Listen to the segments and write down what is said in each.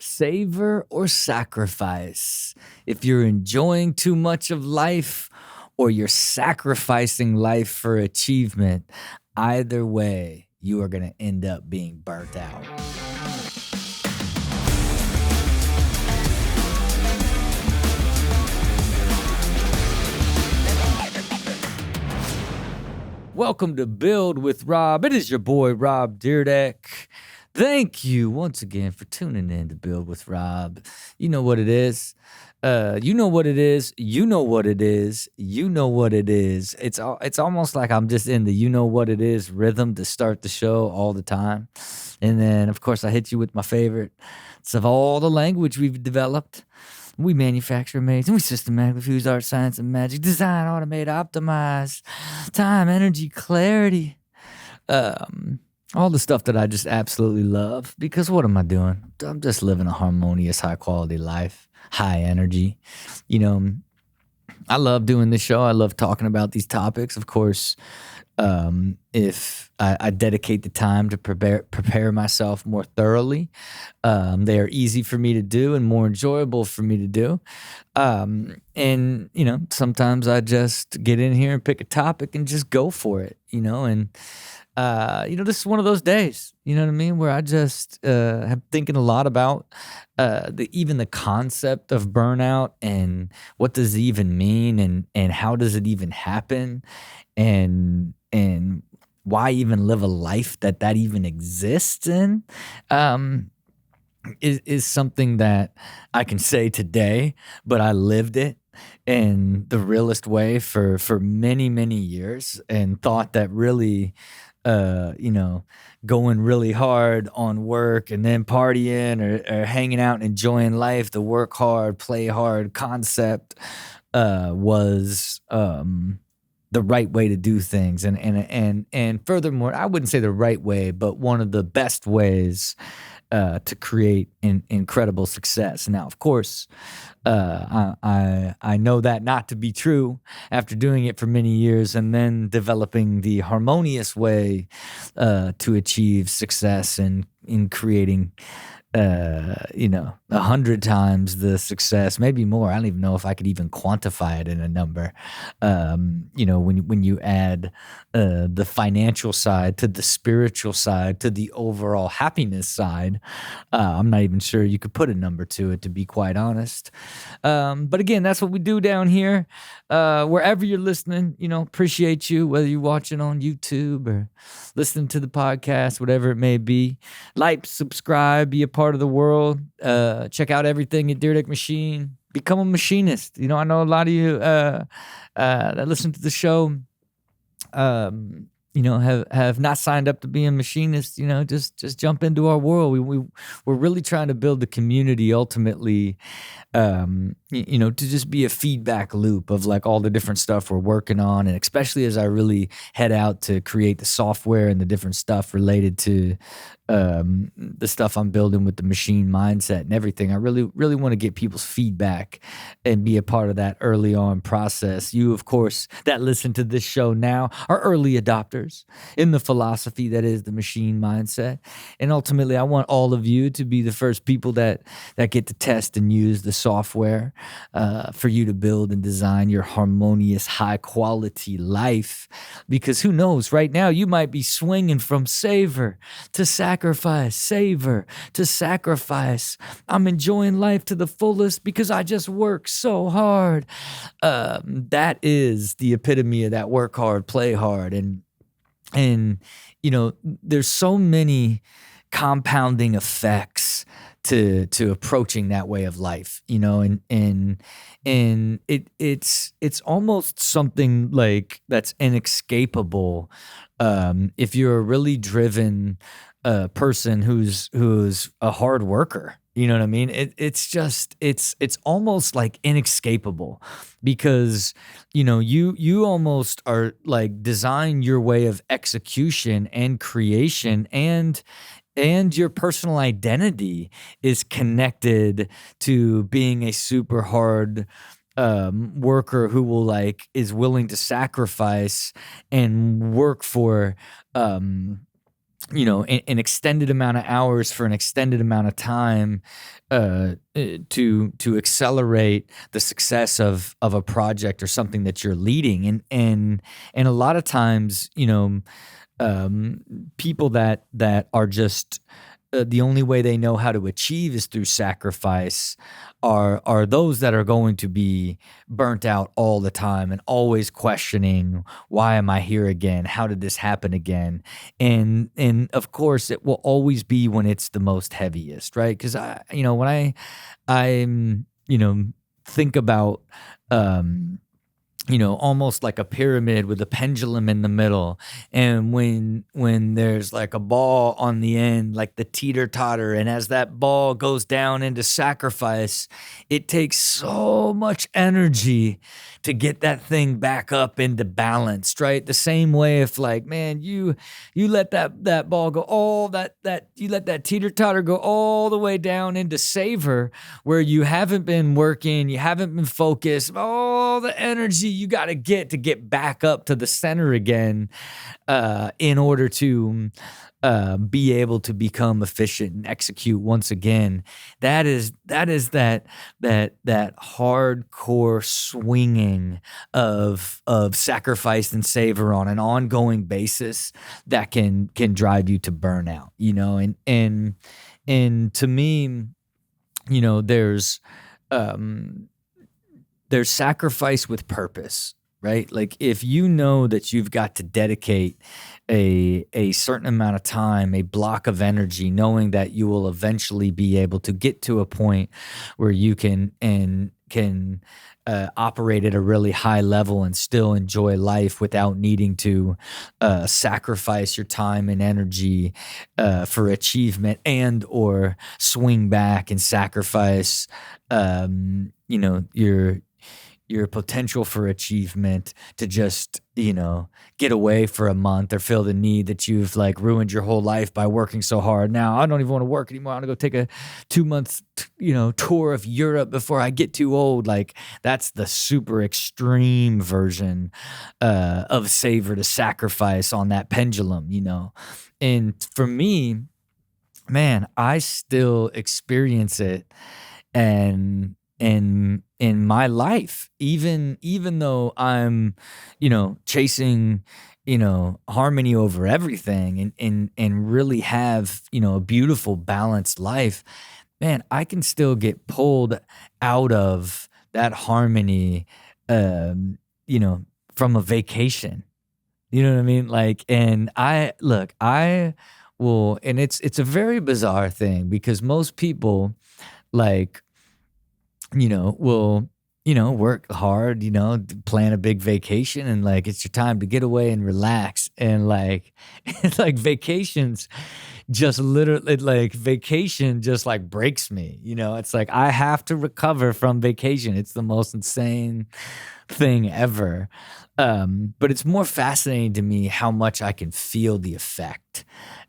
Savor or sacrifice? If you're enjoying too much of life or you're sacrificing life for achievement, either way, you are going to end up being burnt out. Welcome to Build with Rob. It is your boy, Rob Dyrdek. Thank you once again for tuning in to Build with Rob. You know what it is. You know what it is. You know what it is. You know what it is. It's almost like I'm just in the you know what it is rhythm to start the show all the time. And then, of course, I hit you with my favorite. It's of all the language we've developed. We manufacture, amaze, and we systematically fuse art, science, and magic. Design, automate, optimize, time, energy, clarity. All the stuff that I just absolutely love. Because what am I doing? I'm just living a harmonious, high-quality life, high energy. You know, I love doing this show. I love talking about these topics. Of course, if I dedicate the time to prepare myself more thoroughly, they are easy for me to do and more enjoyable for me to do. And, you know, sometimes I just get in here and pick a topic and just go for it, you know, and, you know, this is one of those days, you know what I mean, where I just have thinking a lot about even the concept of burnout and what does it even mean and how does it even happen and why even live a life that even exists in is something that I can say today, but I lived it in the realest way for many, many years and thought that really, you know, going really hard on work and then partying or hanging out and enjoying life, the work hard, play hard concept was the right way to do things. And furthermore, I wouldn't say the right way, but one of the best ways to create incredible success. Now, of course, I know that not to be true after doing it for many years and then developing the harmonious way to achieve success in creating, you know, 100 times the success, maybe more. I don't even know if I could even quantify it in a number. You know, when you add the financial side to the spiritual side to the overall happiness side, I'm not even sure you could put a number to it, to be quite honest. But again, that's what we do down here. Wherever you're listening, you know, appreciate you, whether you're watching on YouTube or listening to the podcast, whatever it may be. Like, subscribe, be a part of the world. Check out everything at Dyrdek Machine. Become a machinist. You know, I know a lot of you that listen to the show, you know, have not signed up to be a machinist. You know, just jump into our world. We're really trying to build the community ultimately, you know, to just be a feedback loop of like all the different stuff we're working on. And especially as I really head out to create the software and the different stuff related to the stuff I'm building with the machine mindset and everything. I really want to get people's feedback and be a part of that early on process. You, of course, that listen to this show now are early adopters in the philosophy that is the machine mindset. And ultimately, I want all of you to be the first people that get to test and use the software for you to build and design your harmonious, high quality life. Because who knows, right now you might be swinging from savor to sacrifice, savor to sacrifice. I'm enjoying life to the fullest because I just work so hard. That is the epitome of that work hard, play hard. And you know, there's so many compounding effects to approaching that way of life, you know, and it's almost something like that's inescapable. If you're a really driven person who's a hard worker, you know what I mean? It's almost like inescapable because, you know, you almost are like design your way of execution and creation and your personal identity is connected to being a super hard worker who is willing to sacrifice and work for an extended amount of hours for an extended amount of time, to accelerate the success of a project or something that you're leading. And a lot of times, um, people that are just, the only way they know how to achieve is through sacrifice, are those that are going to be burnt out all the time and always questioning, why am I here again? How did this happen again? And of course it will always be when it's the most heaviest, right? Because when I'm think about, um almost like a pyramid with a pendulum in the middle. And when there's like a ball on the end, like the teeter totter, and as that ball goes down into sacrifice, it takes so much energy to get that thing back up into balance, right? The same way, if like, man, you let that ball go all that you let that teeter totter go all the way down into Savor, where you haven't been working, you haven't been focused, all the energy you got to get back up to the center again, in order to be able to become efficient and execute once again. That is that hardcore swinging of sacrifice and savor on an ongoing basis that can drive you to burnout. And to me, you know, there's um, there's sacrifice with purpose, right? Like if you know that you've got to dedicate a certain amount of time, a block of energy, knowing that you will eventually be able to get to a point where you can operate at a really high level and still enjoy life without needing to sacrifice your time and energy for achievement, and or swing back and sacrifice your potential for achievement to just, get away for a month, or feel the need that you've like ruined your whole life by working so hard. Now I don't even want to work anymore. I want to go take a 2 month, tour of Europe before I get too old. Like that's the super extreme version of savor to sacrifice on that pendulum. And for me, man, I still experience it, and in my life, even though I'm, chasing, harmony over everything, and really have, a beautiful balanced life, man, I can still get pulled out of that harmony, um, you know, from a vacation. You know what I mean? Like, and I will, and it's a very bizarre thing, because most people, like, will, work hard, plan a big vacation, and like it's your time to get away and relax. And like, it's like vacations just literally, like vacation just like breaks me. It's like I have to recover from vacation. It's the most insane thing ever. But it's more fascinating to me how much I can feel the effect.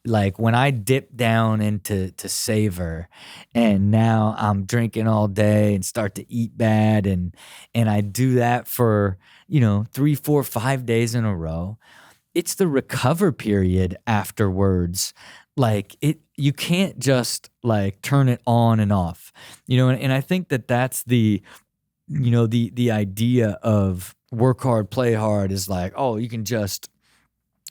Like when I dip down to Savor, and now I'm drinking all day and start to eat bad, and I do that for 3, 4, 5 days in a row. It's the recover period afterwards. Like you can't just like turn it on and off. And I think that that's the idea of work hard, play hard, is like, oh, you can just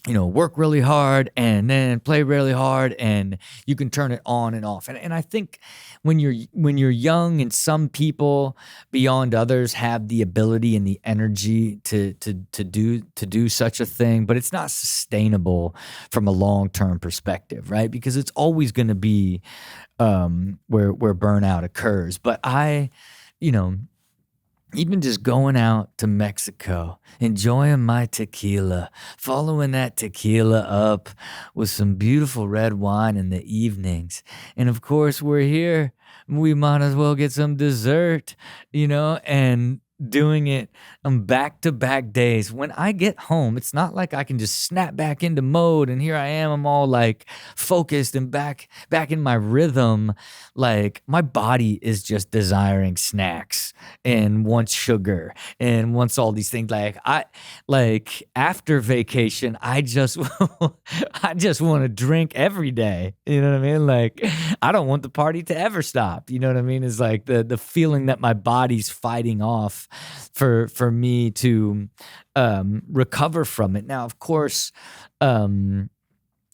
work really hard and then play really hard, and you can turn it on and off. And I think when you're young, and some people beyond others have the ability and the energy to do such a thing, but it's not sustainable from a long-term perspective, right? Because it's always going to be where burnout occurs. But you know, even just going out to Mexico, enjoying my tequila, following that tequila up with some beautiful red wine in the evenings. And of course, we're here. We might as well get some dessert, and doing it on back-to-back days. When I get home, it's not like I can just snap back into mode and here I am, I'm all like focused and back in my rhythm. Like my body is just desiring snacks and wants sugar and wants all these things. Like after vacation, I just I just want to drink every day. You know what I mean? Like I don't want the party to ever stop. You know what I mean? It's like the feeling that my body's fighting off for me to recover from it. Now, of course, um,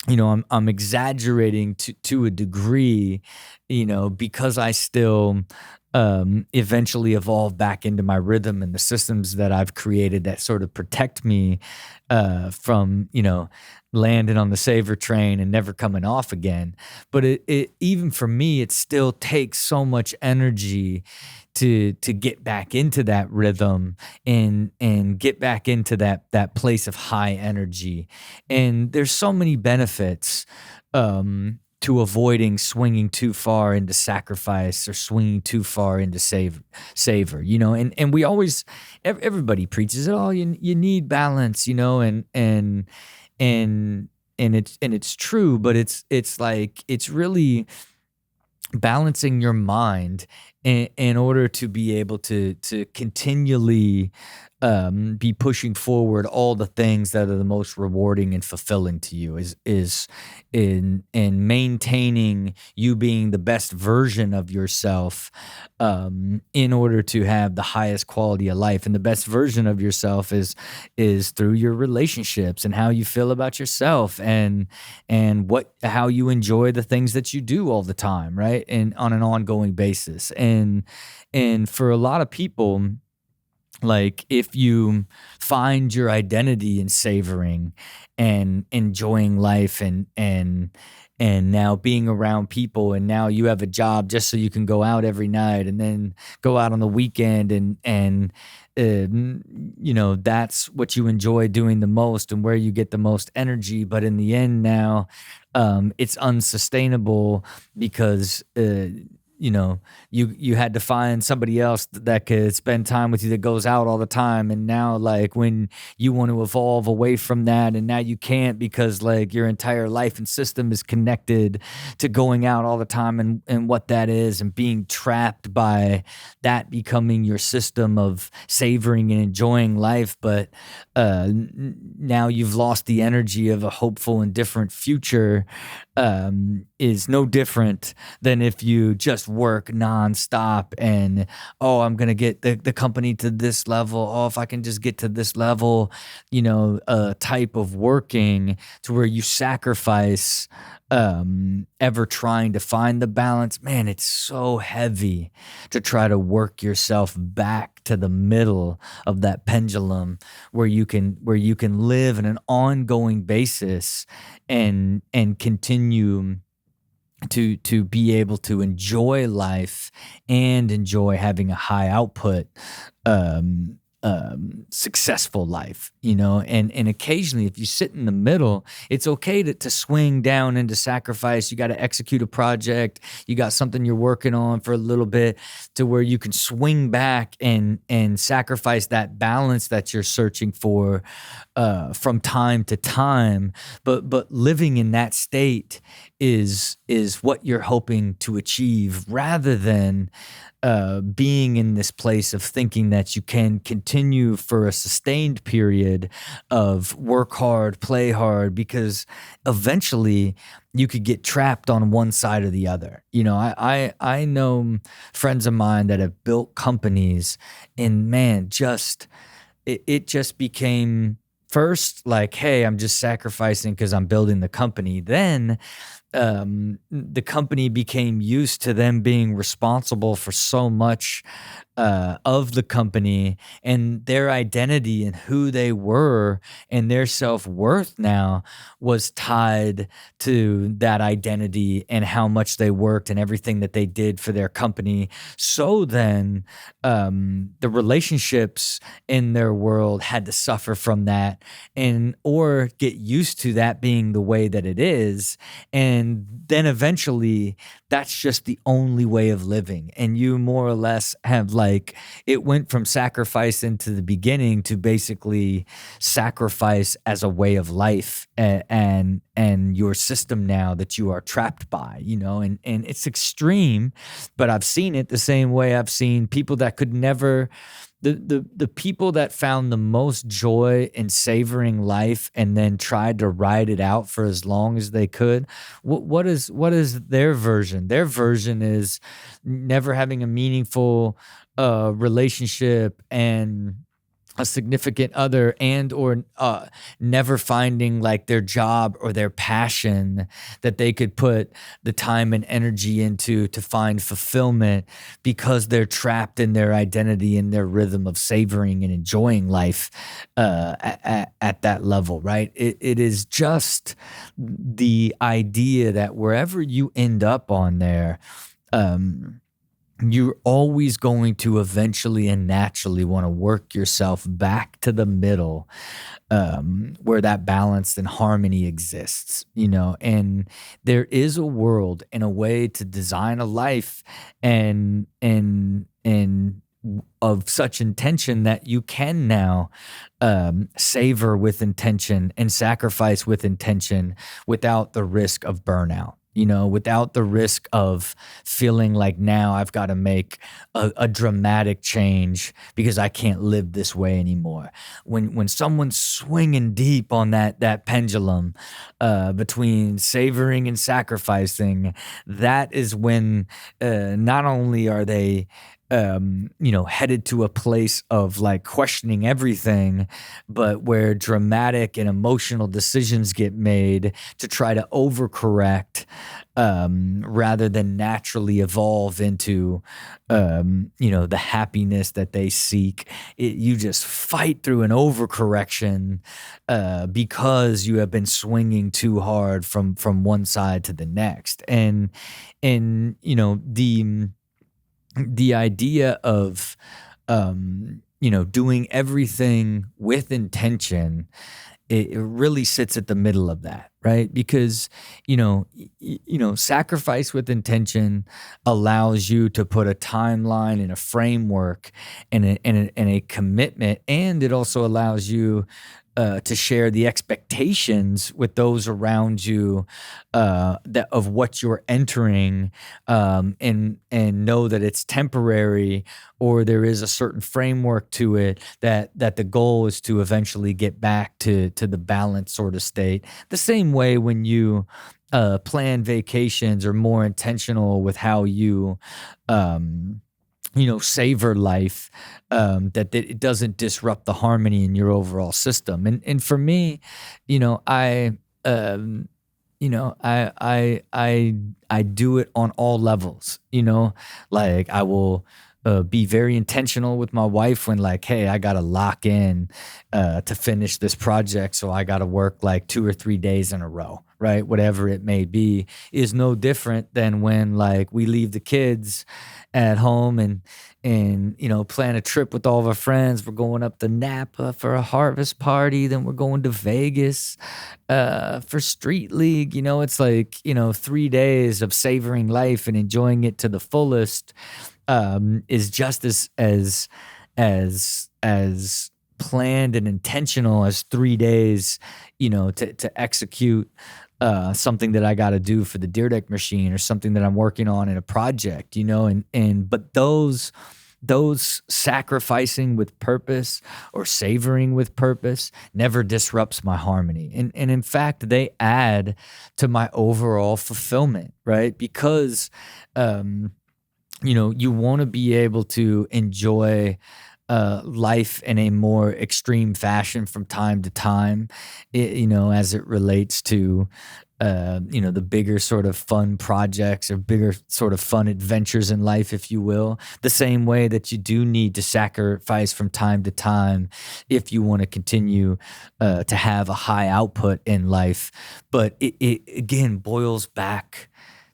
I'm exaggerating to a degree, because I still eventually evolve back into my rhythm and the systems that I've created that sort of protect me from, landing on the Savor train and never coming off again. But it even for me, it still takes so much energy to get back into that rhythm and get back into that place of high energy. And there's so many benefits to avoiding swinging too far into sacrifice or swinging too far into savor, and we always, everybody preaches it. Oh, you need balance, and it's true, but it's like it's really balancing your mind in order to be able to continually be pushing forward all the things that are the most rewarding and fulfilling to you is in maintaining you being the best version of yourself in order to have the highest quality of life. And the best version of yourself is through your relationships and how you feel about yourself and how you enjoy the things that you do all the time, right? And on an ongoing basis. And for a lot of people, like if you find your identity in savoring and enjoying life and now being around people, and now you have a job just so you can go out every night and then go out on the weekend and that's what you enjoy doing the most and where you get the most energy. But in the end now, it's unsustainable because you had to find somebody else that could spend time with you that goes out all the time. And now like when you want to evolve away from that, and now you can't because like your entire life and system is connected to going out all the time and what that is, and being trapped by that becoming your system of savoring and enjoying life. But now you've lost the energy of a hopeful and different future, is no different than if you just work nonstop and, oh, I'm going to get the company to this level. Oh, if I can just get to this level, type of working to where you sacrifice ever trying to find the balance. Man, it's so heavy to try to work yourself back to the middle of that pendulum where you can live on an ongoing basis and continue to be able to enjoy life and enjoy having a high output, successful life, and occasionally if you sit in the middle, it's okay to swing down into sacrifice. You got to execute a project, you got something you're working on for a little bit to where you can swing back and sacrifice that balance that you're searching for from time to time. But living in that state is what you're hoping to achieve, rather than being in this place of thinking that you can continue for a sustained period of work hard, play hard, because eventually you could get trapped on one side or the other. I know friends of mine that have built companies, and man, it just became first like, hey, I'm just sacrificing because I'm building the company. Then the company became used to them being responsible for so much of the company, and their identity and who they were and their self-worth now was tied to that identity and how much they worked and everything that they did for their company. So then the relationships in their world had to suffer from that or get used to that being the way that it is. And and then eventually that's just the only way of living, and you more or less have like it went from sacrifice into the beginning to basically sacrifice as a way of life, and your system now that you are trapped by, and it's extreme, but I've seen it the same way I've seen people that could never the people that found the most joy in savoring life and then tried to ride it out for as long as they could. What is their version? Their version is never having a meaningful relationship and a significant other, and or never finding like their job or their passion that they could put the time and energy into to find fulfillment, because they're trapped in their identity and their rhythm of savoring and enjoying life at that level, right? It is just the idea that wherever you end up on there, you're always going to eventually and naturally want to work yourself back to the middle, where that balance and harmony exists, and there is a world and a way to design a life and of such intention that you can now savor with intention and sacrifice with intention without the risk of burnout, without the risk of feeling like now I've got to make a dramatic change because I can't live this way anymore. When someone's swinging deep on that pendulum between savoring and sacrificing, that is when not only are they headed to a place of like questioning everything, but where dramatic and emotional decisions get made to try to overcorrect, rather than naturally evolve into, the happiness that they seek. You just fight through an overcorrection, because you have been swinging too hard from one side to the next. And the idea of doing everything with intention, it really sits at the middle of that, right? Because sacrifice with intention allows you to put a timeline and a framework and a commitment, and it also allows you to share the expectations with those around you, that of what you're entering, and know that it's temporary, or there is a certain framework to it, that the goal is to eventually get back to the balanced sort of state. The same way when you plan vacations or more intentional with how you savor life, that it doesn't disrupt the harmony in your overall system. And for me, I do it on all levels. Like I will be very intentional with my wife when like, hey, I got to lock in to finish this project. So I got to work like 2 or 3 days in a row, right? Whatever it may be, is no different than when like we leave the kids at home and plan a trip with all of our friends. We're going up to Napa for a harvest party. Then we're going to Vegas for Street League. It's like, 3 days of savoring life and enjoying it to the fullest, is just as planned and intentional as 3 days, to execute something that I got to do for the Dyrdek machine, or something that I'm working on in a project, but those sacrificing with purpose or savoring with purpose never disrupts my harmony. And in fact, they add to my overall fulfillment, right? Because, you want to be able to enjoy life in a more extreme fashion from time to time, as it relates to, the bigger sort of fun projects or bigger sort of fun adventures in life, if you will, the same way that you do need to sacrifice from time to time if you want to continue to have a high output in life. But it again boils back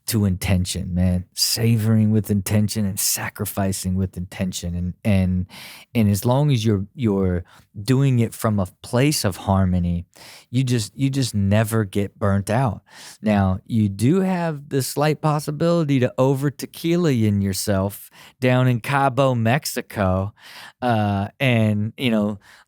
to intention, man. Savoring with intention and sacrificing with intention. And as long as you're doing it from a place of harmony, you just never get burnt out. Now, you do have the slight possibility to over tequila in yourself down in Cabo, Mexico, and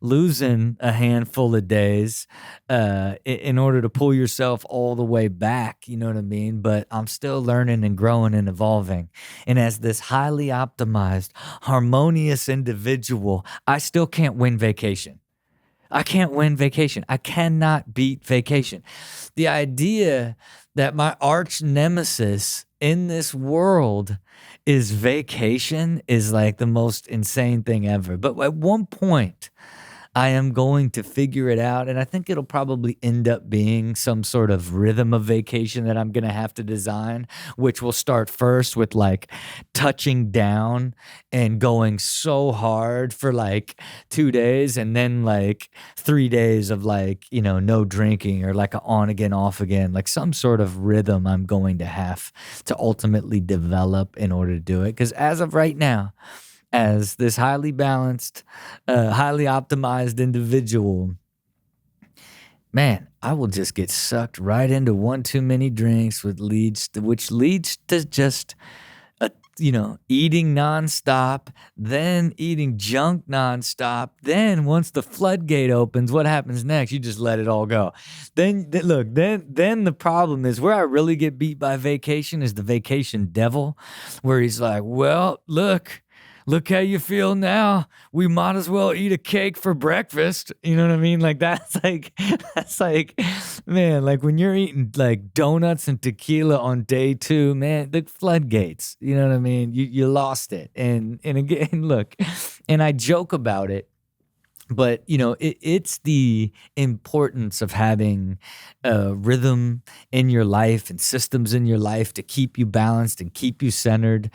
losing a handful of days in order to pull yourself all the way back. You know what I mean? But I'm still learning and growing and evolving. And as this highly optimized, harmonious individual, I still can't win vacation. I can't win vacation. I cannot beat vacation. The idea that my arch nemesis in this world is vacation is like the most insane thing ever. But at one point, I am going to figure it out, and I think it'll probably end up being some sort of rhythm of vacation that I'm going to have to design, which will start first with like touching down and going so hard for like 2 days, and then like 3 days of like, no drinking, or like a on again, off again, like some sort of rhythm I'm going to have to ultimately develop in order to do it. Because as of right now, as this highly balanced, highly optimized individual, man, I will just get sucked right into one too many drinks, which leads to just eating nonstop, then eating junk nonstop. Then once the floodgate opens, what happens next? You just let it all go. Then the problem is, where I really get beat by vacation is the vacation devil, where he's like, well, look how you feel now. We might as well eat a cake for breakfast. You know what I mean? Like that's like, man, like when you're eating like donuts and tequila on day 2, man, the floodgates, you know what I mean? You lost it. And again, look, and I joke about it, but it's the importance of having rhythm in your life and systems in your life to keep you balanced and keep you centered,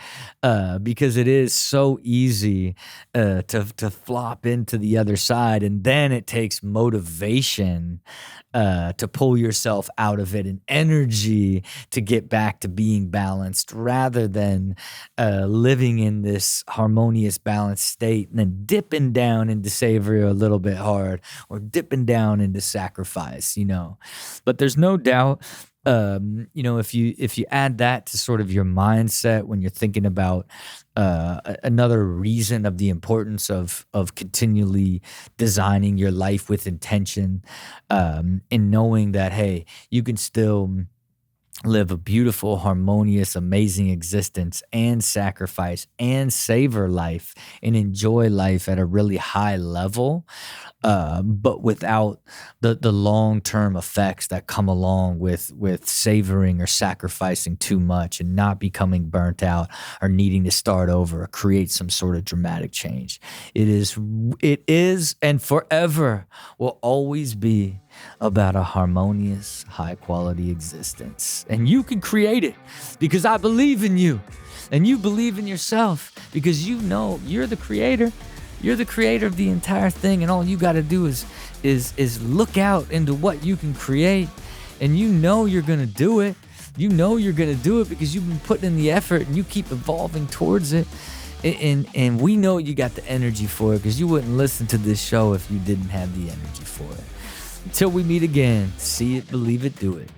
because it is so easy to flop into the other side, and then it takes motivation to pull yourself out of it, and energy to get back to being balanced, rather than living in this harmonious, balanced state and then dipping down into Savor a little bit hard, or dipping down into sacrifice. But there's no doubt, if you add that to sort of your mindset when you're thinking about another reason of the importance of continually designing your life with intention, and knowing that, hey, you can still live a beautiful, harmonious, amazing existence and sacrifice and savor life and enjoy life at a really high level, but without the long-term effects that come along with savoring or sacrificing too much and not becoming burnt out or needing to start over or create some sort of dramatic change. It is and forever will always be about a harmonious, high-quality existence. And you can create it, because I believe in you, and you believe in yourself, because you're the creator. You're the creator of the entire thing, and all you got to do is look out into what you can create, and you're going to do it. You're going to do it because you've been putting in the effort, and you keep evolving towards it. And we know you got the energy for it, because you wouldn't listen to this show if you didn't have the energy for it. Until we meet again, see it, believe it, do it.